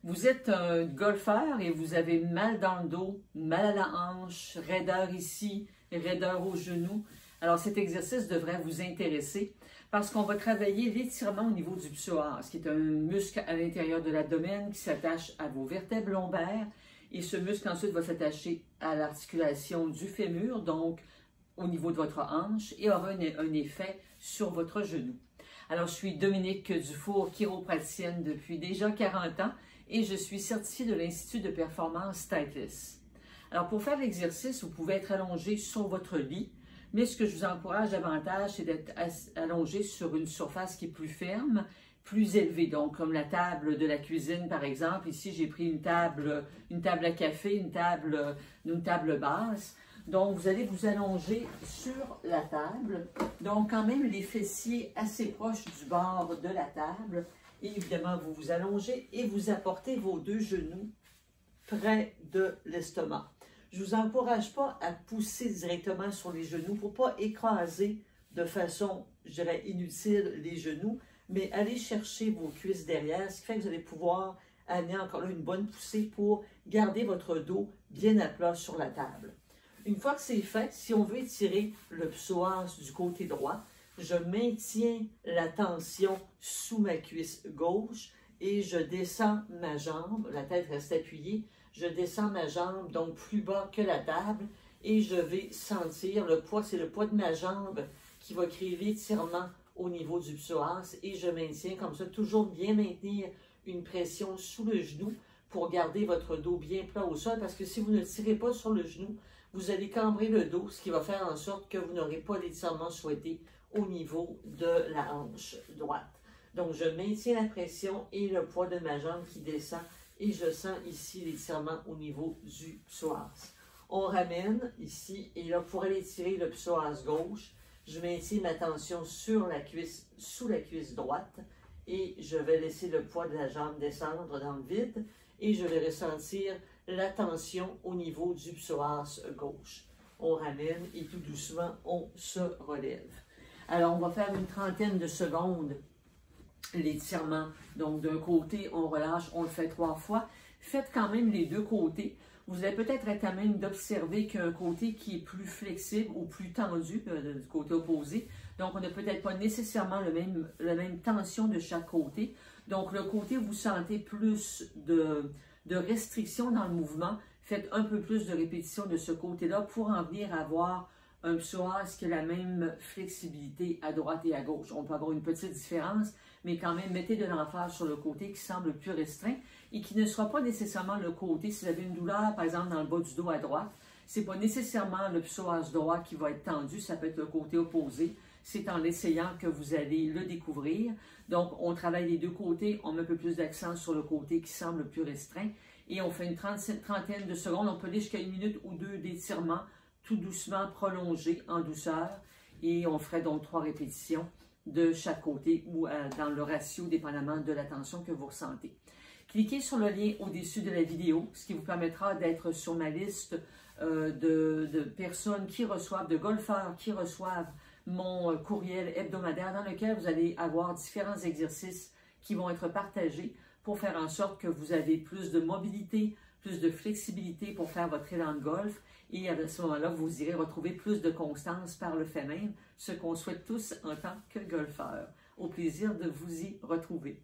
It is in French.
Vous êtes un golfeur et vous avez mal dans le dos, mal à la hanche, raideur ici, raideur au genou. Alors cet exercice devrait vous intéresser parce qu'on va travailler l'étirement au niveau du psoas, qui est un muscle à l'intérieur de l'abdomen qui s'attache à vos vertèbres lombaires. Et ce muscle ensuite va s'attacher à l'articulation du fémur, donc au niveau de votre hanche, et aura un effet sur votre genou. Alors, je suis Dominique Dufour, chiropraticienne depuis déjà 40 ans et je suis certifiée de l'Institut de performance Titleist. Alors, pour faire l'exercice, vous pouvez être allongé sur votre lit, mais ce que je vous encourage davantage, c'est d'être allongé sur une surface qui est plus ferme, plus élevée, donc comme la table de la cuisine, par exemple. Ici, j'ai pris une table à café, une table basse. Donc, vous allez vous allonger sur la table. Donc, quand même, les fessiers assez proches du bord de la table. Et évidemment, vous vous allongez et vous apportez vos deux genoux près de l'estomac. Je ne vous encourage pas à pousser directement sur les genoux pour ne pas écraser de façon, je dirais, inutile les genoux, mais allez chercher vos cuisses derrière, ce qui fait que vous allez pouvoir amener encore là une bonne poussée pour garder votre dos bien à plat sur la table. Une fois que c'est fait, si on veut étirer le psoas du côté droit, je maintiens la tension sous ma cuisse gauche et je descends ma jambe, la tête reste appuyée, je descends ma jambe donc plus bas que la table et je vais sentir le poids, c'est le poids de ma jambe qui va créer l'étirement au niveau du psoas et je maintiens comme ça, toujours bien maintenir une pression sous le genou pour garder votre dos bien plat au sol parce que si vous ne tirez pas sur le genou, vous allez cambrer le dos, ce qui va faire en sorte que vous n'aurez pas l'étirement souhaité au niveau de la hanche droite. Donc, je maintiens la pression et le poids de ma jambe qui descend et je sens ici l'étirement au niveau du psoas. On ramène ici et là, pour aller tirer le psoas gauche, je maintiens ma tension sur la cuisse, sous la cuisse droite et je vais laisser le poids de la jambe descendre dans le vide et je vais ressentir la tension au niveau du psoas gauche. On ramène et tout doucement, on se relève. Alors, on va faire une trentaine de secondes l'étirement. Donc, d'un côté, on relâche, on le fait 3 fois. Faites quand même les deux côtés. Vous allez peut-être être à même d'observer qu'un côté qui est plus flexible ou plus tendu du côté opposé. Donc, on n'a peut-être pas nécessairement la même tension de chaque côté. Donc, le côté où vous sentez plus de restriction dans le mouvement, faites un peu plus de répétition de ce côté-là pour en venir à avoir un psoas qui a la même flexibilité à droite et à gauche. On peut avoir une petite différence, mais quand même, mettez de l'emphase sur le côté qui semble plus restreint et qui ne sera pas nécessairement le côté, si vous avez une douleur, par exemple, dans le bas du dos à droite, ce n'est pas nécessairement le psoas droit qui va être tendu, ça peut être le côté opposé. C'est en l'essayant que vous allez le découvrir. Donc, on travaille les deux côtés, on met un peu plus d'accent sur le côté qui semble plus restreint et on fait une trentaine de secondes. On peut aller jusqu'à 1 minute ou 2 d'étirement, tout doucement prolongé en douceur et on ferait donc 3 répétitions de chaque côté ou dans le ratio dépendamment de la tension que vous ressentez. Cliquez sur le lien au-dessus de la vidéo, ce qui vous permettra d'être sur ma liste de personnes qui reçoivent, de golfeurs qui reçoivent mon courriel hebdomadaire dans lequel vous allez avoir différents exercices qui vont être partagés pour faire en sorte que vous avez plus de mobilité, plus de flexibilité pour faire votre élan de golf et à ce moment-là, vous irez retrouver plus de constance par le fait même, ce qu'on souhaite tous en tant que golfeur. Au plaisir de vous y retrouver.